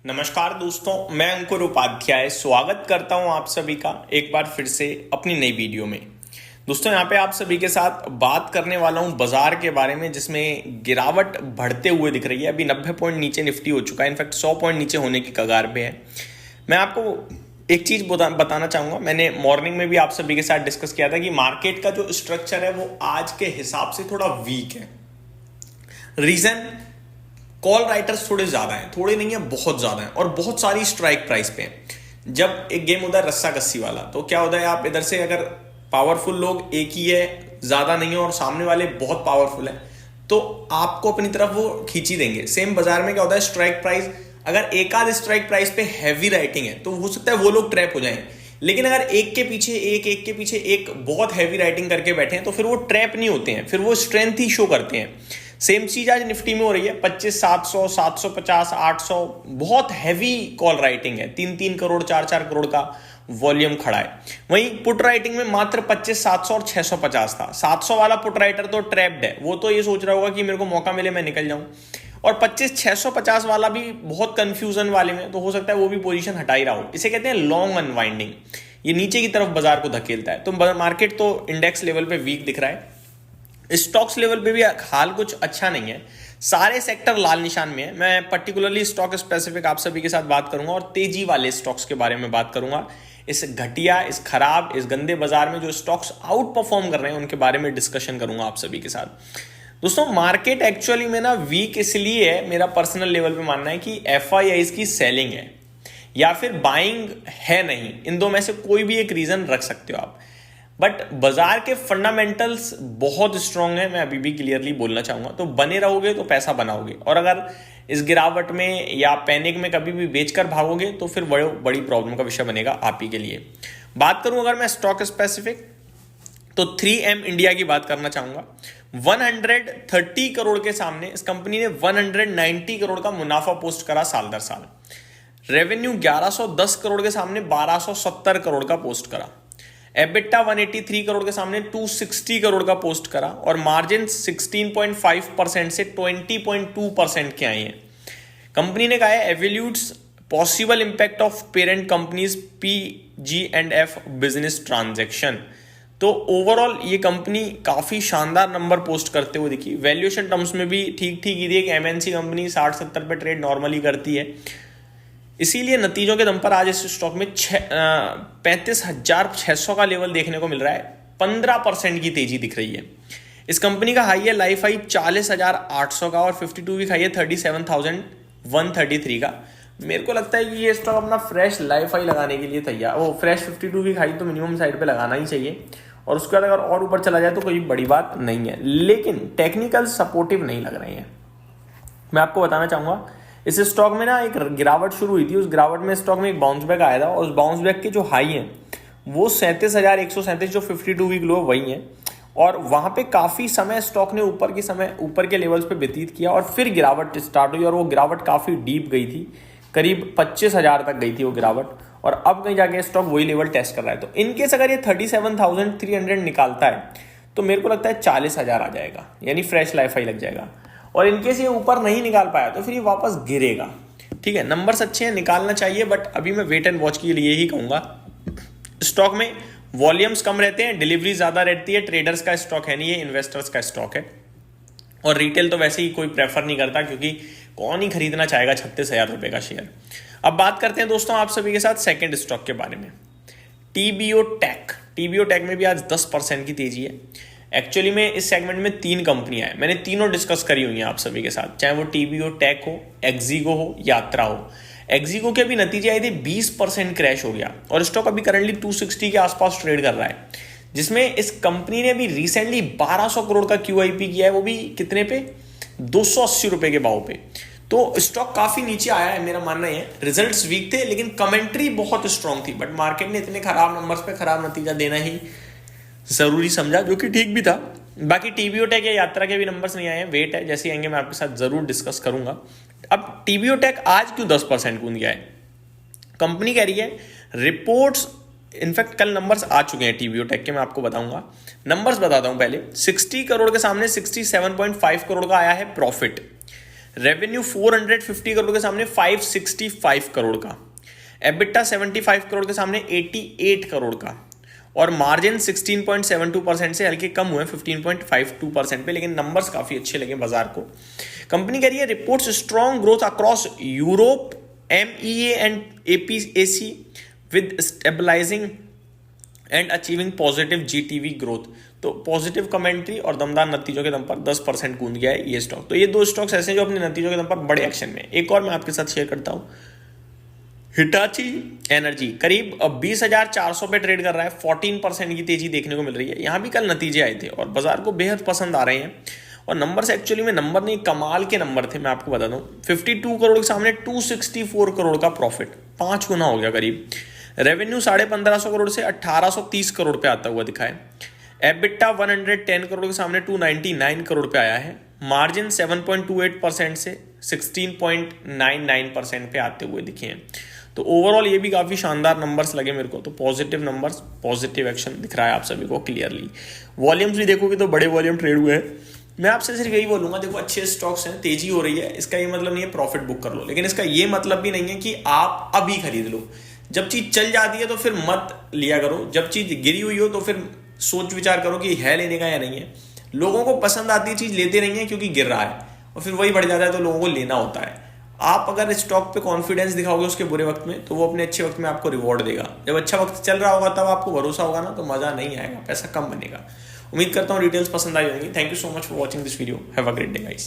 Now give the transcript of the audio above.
नमस्कार दोस्तों, मैं अंकुर उपाध्याय स्वागत करता हूं आप सभी का एक बार फिर से अपनी नई वीडियो में। दोस्तों यहाँ पे आप सभी के साथ बात करने वाला हूं बाजार के बारे में, जिसमें गिरावट बढ़ते हुए दिख रही है। अभी 90 पॉइंट नीचे निफ्टी हो चुका है, इनफैक्ट 100 पॉइंट नीचे होने की कगार पे है। मैं आपको एक चीज बताना चाहूंगा। मैंने मॉर्निंग में भी आप सभी के साथ डिस्कस किया था कि मार्केट का जो स्ट्रक्चर है वो आज के हिसाब से थोड़ा वीक है। रीजन, कॉल राइटर्स थोड़े ज्यादा हैं, थोड़े नहीं है बहुत ज्यादा हैं, और बहुत सारी स्ट्राइक प्राइस पे हैं। जब एक गेम होता है रस्सा कस्सी वाला, तो क्या होता है, आप इधर से अगर पावरफुल लोग एक ही है, ज्यादा नहीं है, और सामने वाले बहुत पावरफुल है, तो आपको अपनी तरफ वो खींची देंगे। सेम बाजार में क्या होता है, स्ट्राइक प्राइस, अगर एक आध स्ट्राइक प्राइस पे हैवी राइटिंग है तो हो सकता है वो लोग ट्रैप हो जाएं। लेकिन अगर एक के पीछे एक बहुत हैवी राइटिंग करके बैठे हैं तो फिर वो ट्रैप नहीं होते हैं, फिर वो स्ट्रेंथ ही शो करते हैं। सेम चीज आज निफ्टी में हो रही है। 25,700, 750, 800, बहुत हैवी कॉल राइटिंग है। 3-3 करोड़, 4-4 करोड़ का वॉल्यूम खड़ा है। वहीं पुट राइटिंग में मात्र 25,700 और 650 था। 700 वाला पुट राइटर तो ट्रैप्ड है, वो तो ये सोच रहा होगा कि मेरे को मौका मिले मैं निकल जाऊं। और 25,650 वाला भी बहुत कंफ्यूजन वाले में, तो हो सकता है वो भी पोजीशन हटा ही रहा हो। इसे कहते हैं लॉन्ग अनवाइंडिंग। ये नीचे की तरफ बाजार को धकेलता है। तो मार्केट तो इंडेक्स लेवल पे वीक दिख रहा है, स्टॉक्स लेवल पे भी हाल कुछ अच्छा नहीं है। सारे सेक्टर लाल निशान में है। मैं पर्टिकुलरली स्टॉक स्पेसिफिक आप सभी के साथ बात करूंगा और तेजी वाले स्टॉक्स के बारे में बात करूंगा। इस घटिया, इस खराब, इस गंदे बाजार में जो स्टॉक्स आउट परफॉर्म कर रहे हैं उनके बारे में डिस्कशन करूंगा आप सभी के साथ। दोस्तों मार्केट एक्चुअली में ना वीक इसलिए है, मेरा पर्सनल लेवल पे मानना है कि एफआईआईज की सेलिंग है या फिर बाइंग है नहीं। इन दो में से कोई भी एक रीजन रख सकते हो आप। बट बाजार के फंडामेंटल्स बहुत स्ट्रांग है, मैं अभी भी क्लियरली बोलना चाहूंगा। तो बने रहोगे तो पैसा बनाओगे, और अगर इस गिरावट में या पैनिक में कभी भी बेचकर भागोगे तो फिर बड़ी प्रॉब्लम का विषय बनेगा आप ही के लिए। बात करूं अगर मैं स्टॉक स्पेसिफिक, तो 3M इंडिया की बात करना चाहूंगा। 130 करोड़ के सामने इस कंपनी ने 190 करोड़ का मुनाफा पोस्ट करा साल दर साल। रेवेन्यू 1110 करोड़ के सामने 1270 करोड़ का पोस्ट करा। एबिटा 183 करोड़ के सामने 260 करोड़ का पोस्ट करा, और मार्जिन 16.5% से 20.2% के आए हैं। कंपनी ने कहा है evaluates possible impact of parent companies PG&F business transaction. तो ओवरऑल ये कंपनी काफी शानदार नंबर पोस्ट करते हुए दिखी। वैल्यूएशन टर्म्स में भी ठीक ठीक ही थी। एक MNC कंपनी 60-70 पे ट्रेड नॉर्मली करती है, इसीलिए नतीजों के दम पर आज इस स्टॉक में 35,600 का लेवल देखने को मिल रहा है। 15% की तेजी दिख रही है। इस कंपनी का हाई है, लाइफ हाई 40,800 का, और 52 वीक हाई है 37,133 का। मेरे को लगता है कि ये स्टॉक अपना फ्रेश लाइफ हाई लगाने के लिए तैयार, वो फ्रेश 52 वीक हाई तो मिनिमम साइड पे लगाना ही चाहिए, और उसके बाद अगर और ऊपर चला जाए तो कोई बड़ी बात नहीं है। लेकिन टेक्निकल सपोर्टिव नहीं लग रहे हैं। मैं आपको बताना चाहूंगा, इस स्टॉक में ना एक गिरावट शुरू हुई थी। उस गिरावट में स्टॉक में एक बाउंस बैक आया था, और उस बाउंस बैक के जो हाई है वो 37,137, जो 52 वीक लो वही है। और वहां पे काफी समय स्टॉक ने ऊपर के लेवल्स पे व्यतीत किया, और फिर गिरावट स्टार्ट हुई, और वो गिरावट काफी डीप गई थी, करीब 25,000 तक गई थी वो गिरावट, और अब कहीं जाके स्टॉक वही लेवल टेस्ट कर रहा है। तो इनकेस अगर ये 37,300 निकालता है तो मेरे को लगता है 40,000 आ जाएगा, यानी फ्रेश लाइफ हाई लग जाएगा। और इनकेस ये ऊपर नहीं निकाल पाया तो फिर ये वापस गिरेगा। ठीक है, नंबर्स अच्छे हैं, निकालना चाहिए, बट अभी मैं वेट एंड वॉच के लिए ही कहूंगा। स्टॉक में वॉल्यूम्स कम रहते हैं, डिलीवरी ज्यादा रहती है। ट्रेडर्स का स्टॉक है नहीं, ये इन्वेस्टर्स का स्टॉक है, और रिटेल तो वैसे ही कोई प्रेफर नहीं करता, क्योंकि कौन ही खरीदना चाहेगा 36,000 रुपए का शेयर। अब बात करते हैं दोस्तों आप सभी के साथ सेकेंड स्टॉक के बारे में, TBO टेक। TBO टेक में भी आज 10% की तेजी है। एक्चुअली में इस सेगमेंट में 3 कंपनियां हैं, मैंने तीनों डिस्कस करी हुई हैं आप सभी के साथ, चाहे वो TBO टेक हो, एक्जीगो हो, यात्रा हो। एक्जीगो के अभी नतीजे आए थे, 20% क्रैश हो गया, और स्टॉक अभी करंटली 260 के आसपास ट्रेड कर रहा है, जिसमें इस कंपनी ने भी रिसेंटली 1200 करोड़ का QIP किया है, वो भी कितने पे, 280 रुपए के भाव पे। तो स्टॉक काफी नीचे आया है, मेरा मानना है। रिजल्ट्स वीक थे लेकिन कमेंट्री बहुत स्ट्रांग थी, बट मार्केट ने इतने खराब नंबर्स पे खराब नतीजा देना ही जरूरी समझा, जो कि ठीक भी था। बाकी TBO टेक या यात्रा के भी नंबर्स नहीं आए हैं, वेट है, जैसे आएंगे मैं आपके साथ जरूर डिस्कस करूंगा। अब TBO टेक आज क्यों 10% कूद गया है? कंपनी कह रही है रिपोर्ट्स, इनफैक्ट कल नंबर्स आ चुके हैं TBO टेक के, मैं आपको बताऊंगा। नंबर्स बताता हूं पहले। 60 करोड़ के सामने 67.5 करोड़ का आया है प्रॉफिट। रेवेन्यू 450 करोड़ के सामने 565 करोड़ का, एबिटा 75 करोड़ के सामने 88 करोड़ का, और मार्जिन 16.72% से हल्के कम हुए 15.52% पे, लेकिन नंबर्स काफी अच्छे लगे बाजार को। कंपनी कह रही है reports strong growth across Europe, MEA and APAC with stabilising and achieving positive GTV growth. तो पॉजिटिव कमेंट्री और दमदार नतीजों के दम पर 10% कूद गया है ये स्टॉक। तो ये दो स्टॉक्स ऐसे हैं जो अपने नतीजों के दम पर बड़े एक्शन में। एक और मैं आपके साथ शेयर करता हूं, हिटाची एनर्जी करीब 20,400 पे ट्रेड कर रहा है, 14% की तेजी देखने को मिल रही है। यहां भी कल नतीजे आए थे और बाजार को बेहद पसंद आ रहे हैं, और नंबर्स एक्चुअली में नंबर नहीं, कमाल के नंबर थे। मैं आपको बता दूं 52 करोड़ के सामने 264 करोड़ का प्रॉफिट, 5 गुना हो गया करीब। रेवेन्यू 1550 करोड़ से 1830 करोड़ पे आता हुआ दिखा है। एबिटा 110 करोड़ के सामने 299 करोड़ पे आया है। मार्जिन 7.28% से 16.99% पे आते हुए दिखे हैं। तो ओवरऑल ये भी काफी शानदार नंबर्स लगे मेरे को। तो पॉजिटिव नंबर्स, पॉजिटिव एक्शन दिख रहा है आप सभी को क्लियरली। वॉल्यूम्स भी देखोगे तो बड़े वॉल्यूम ट्रेड हुए हैं। मैं आपसे सिर्फ यही बोलूंगा, देखो अच्छे स्टॉक्स हैं, तेजी हो रही है, इसका ये मतलब नहीं है प्रॉफिट बुक कर लो, लेकिन इसका ये मतलब भी नहीं है कि आप अभी खरीद लो। जब चीज चल जाती है तो फिर मत लिया करो, जब चीज गिरी हुई हो तो फिर सोच विचार करो कि है लेने का या नहीं है। लोगों को पसंद आती है चीज, लेते नहीं है क्योंकि गिर रहा है, और फिर वही बढ़ जाता है तो लोगों को लेना होता है। आप अगर स्टॉक पे कॉन्फिडेंस दिखाओगे उसके बुरे वक्त में, तो वो अपने अच्छे वक्त में आपको रिवॉर्ड देगा। जब अच्छा वक्त चल रहा होगा तब आपको भरोसा होगा ना, तो मजा नहीं आएगा, पैसा कम बनेगा। उम्मीद करता हूँ डिटेल्स पसंद आई होंगी। Thank you so much for watching this video. Have a great day guys.